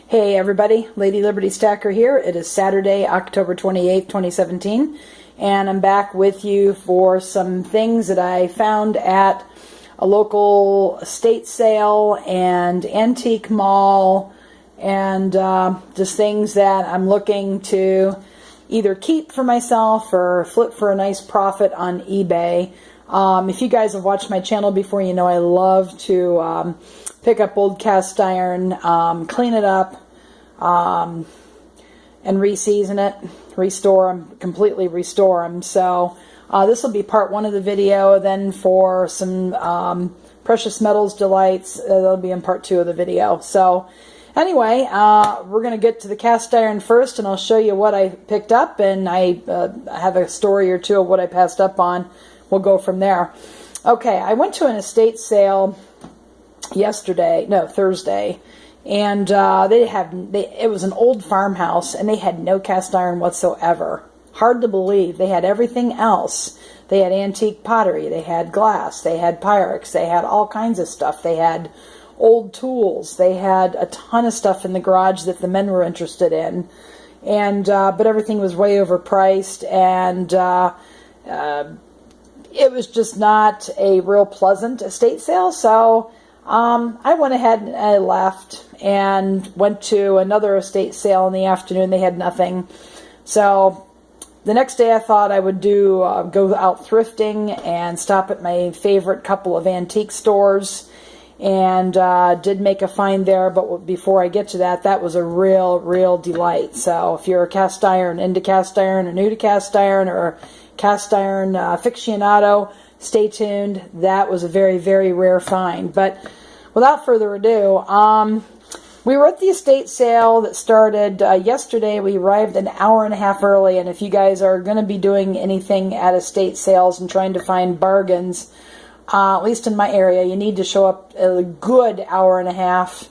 Hey everybody, LadyLibertyStacker here. It is Saturday, October 28th, 2017, and I'm back with you for some things that I found at a local estate sale and antique mall, and just things that I'm looking to either keep for myself or flip for a nice profit on eBay. If you guys have watched my channel before, you know I love to pick up old cast iron, clean it up, and re-season it, restore them, completely restore them. So this will be part one of the video. Then for some precious metals delights, that'll be in part two of the video. So anyway, we're going to get to the cast iron first, and I'll show you what I picked up, and I have a story or two of what I passed up on. We'll go from there. Okay, I went to an estate sale Thursday, and it was an old farmhouse, and they had no cast iron whatsoever. Hard to believe. They had everything else. They had antique pottery, they had glass, they had Pyrex, they had all kinds of stuff. They had old tools, they had a ton of stuff in the garage that the men were interested in, and but everything was way overpriced, and it was just not a real pleasant estate sale. So I went ahead and I left and went to another estate sale in the afternoon. They had nothing. So the next day I thought I would go out thrifting and stop at my favorite couple of antique stores, and did make a find there. But before I get to that, that was a real delight. So if you're a cast iron, into cast iron, or new to cast iron, or cast iron aficionado, stay tuned. That was a very rare find. But without further ado, we were at the estate sale that started yesterday. We arrived an hour and a half early, and if you guys are going to be doing anything at estate sales and trying to find bargains, at least in my area, you need to show up a good hour and a half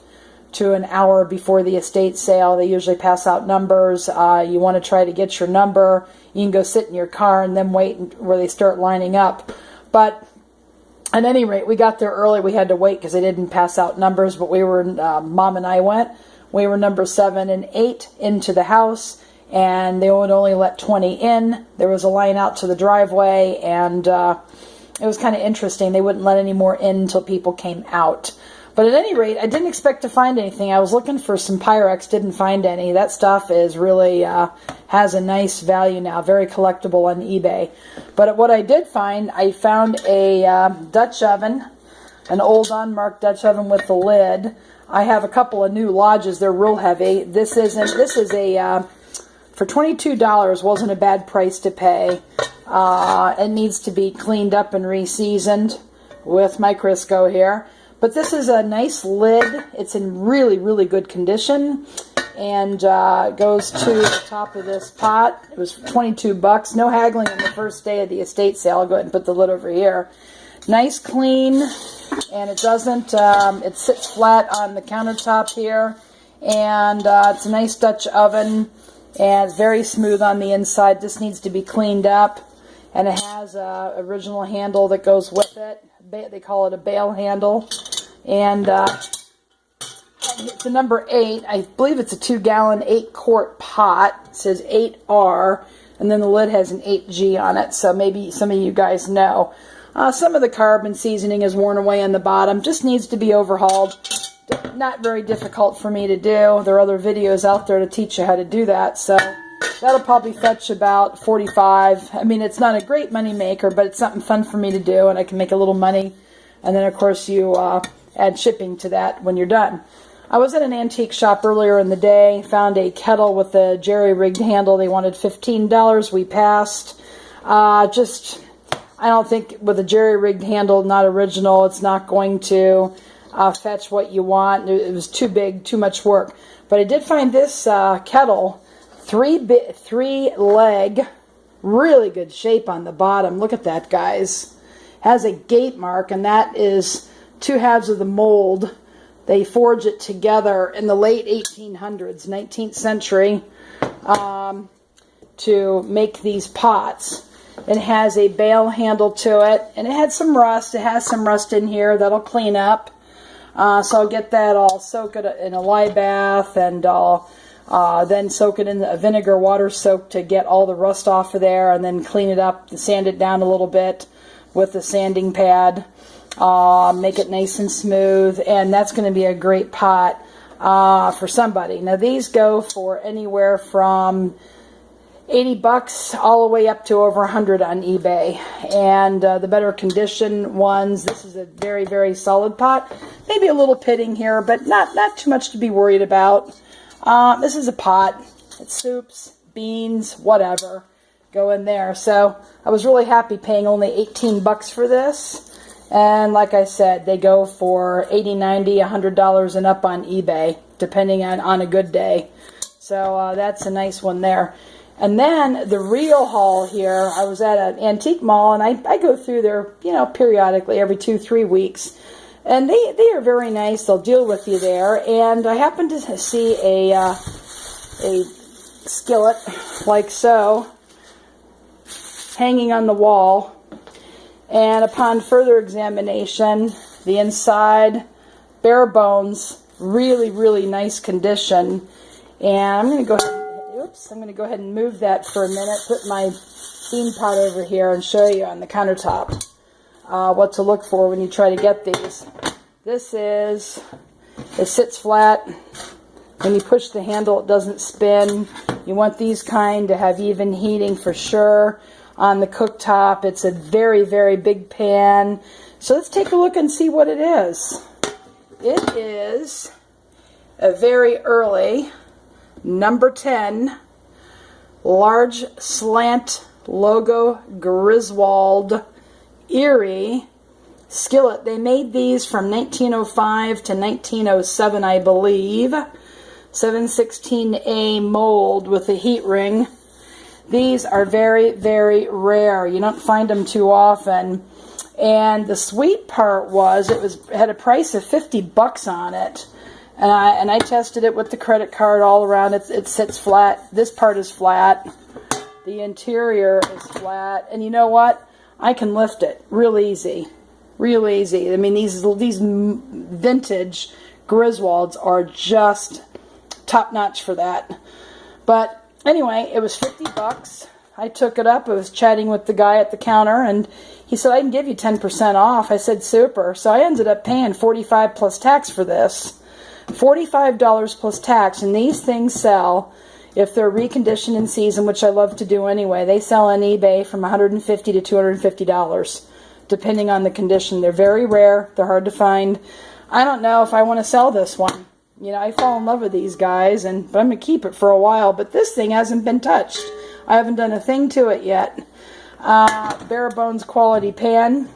to an hour before the estate sale. They usually pass out numbers. You want to try to get your number. You can go sit in your car and then wait where they start lining up. But at any rate, we got there early. We had to wait because they didn't pass out numbers, but we were, Mom and I went. We were number 7 and 8 into the house, and they would only let 20 in. There was a line out to the driveway, and it was kind of interesting. They wouldn't let any more in until people came out. But at any rate, I didn't expect to find anything. I was looking for some Pyrex, didn't find any. That stuff is really has a nice value now, very collectible on eBay. But what I did find, I found a Dutch oven, an old unmarked Dutch oven with the lid. I have a couple of new Lodges. They're real heavy. This is a for $22, wasn't a bad price to pay. It needs to be cleaned up and re-seasoned with my Crisco here. But this is a nice lid. It's in really good condition, and goes to the top of this pot. It was $22. No haggling on the first day of the estate sale. I'll go ahead and put the lid over here. Nice, clean, and it doesn't. It sits flat on the countertop here, and it's a nice Dutch oven, and it's very smooth on the inside. This needs to be cleaned up, and it has a original handle that goes with it. They call it a bale handle, and it's a number 8. I believe it's a 2-gallon, 8-quart pot. It says 8R, and then the lid has an 8G on it, so maybe some of you guys know. Some of the carbon seasoning is worn away on the bottom, just needs to be overhauled. Not very difficult for me to do. There are other videos out there to teach you how to do that, so that'll probably fetch about $45. I mean, it's not a great money maker, but it's something fun for me to do, and I can make a little money. And then, of course, you add shipping to that when you're done. I was at an antique shop earlier in the day, found a kettle with a jerry-rigged handle. They wanted $15. We passed. I don't think with a jerry-rigged handle, not original, it's not going to fetch what you want. It was too big, too much work. But I did find this kettle. 3-leg, really good shape on the bottom. Look at that, guys. Has a gate mark, and that is 2 halves of the mold. They forge it together in the late 1800s, 19th century, to make these pots. It has a bale handle to it, and it had some rust. It has some rust in here that'll clean up. So I'll get that, all soak it in a lye bath, and I'll then soak it in a vinegar water soak to get all the rust off of there, and then clean it up, sand it down a little bit with the sanding pad, make it nice and smooth, and that's going to be a great pot for somebody. Now these go for anywhere from $80 all the way up to over $100 on eBay. And the better condition ones, this is a very, very solid pot. Maybe a little pitting here, but not too much to be worried about. This is a pot. It's soups, beans, whatever, go in there. So I was really happy paying only $18 for this. And like I said, they go for $80, $90, $100 and up on eBay, depending on a good day. So that's a nice one there. And then the real haul here, I was at an antique mall, and I go through there, you know, periodically, every 2-3 weeks. And they are very nice. They'll deal with you there. And I happened to see a skillet like so, hanging on the wall. And upon further examination, the inside, bare bones, really, really nice condition. And I'm going to go ahead. Oops, I'm going to go ahead and move that for a minute, put my bean pot over here, and show you on the countertop what to look for when you try to get these. It sits flat. When you push the handle, it doesn't spin. You want these kind to have even heating for sure. On the cooktop, it's a very, very big pan. So let's take a look and see what it is. It is a very early number 10 large slant logo Griswold Erie skillet. They made these from 1905 to 1907, I believe. 716A mold with a heat ring. These are very, very rare. You don't find them too often. And the sweet part was it had a price of $50 on it. And I tested it with the credit card all around. It sits flat. This part is flat. The interior is flat. And you know what? I can lift it real easy. Real easy. I mean, these vintage Griswolds are just top-notch for that. But anyway, it was $50. I took it up. I was chatting with the guy at the counter, and he said, I can give you 10% off. I said, super. So I ended up paying $45 plus tax for this. $45 plus tax, and these things sell, if they're reconditioned in season, which I love to do anyway, they sell on eBay from $150 to $250, depending on the condition. They're very rare. They're hard to find. I don't know if I want to sell this one. You know, I fall in love with these guys, but I'm going to keep it for a while. But this thing hasn't been touched. I haven't done a thing to it yet. Bare bones quality pan.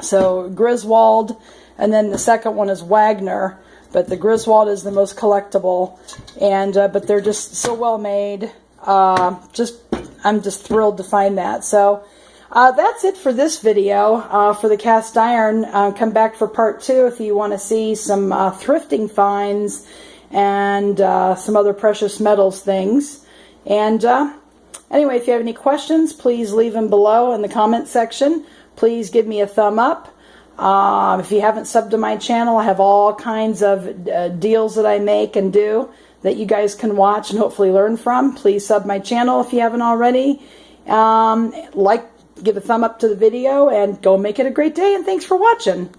So Griswold, and then the second one is Wagner. But the Griswold is the most collectible, and but they're just so well made. I'm just thrilled to find that. So that's it for this video for the cast iron. Come back for part 2 if you want to see some thrifting finds and some other precious metals things. And anyway, if you have any questions, please leave them below in the comment section. Please give me a thumb up. If you haven't subbed to my channel, I have all kinds of deals that I make and do that you guys can watch and hopefully learn from. Please sub my channel if you haven't already. Give a thumb up to the video, and go make it a great day, and thanks for watching.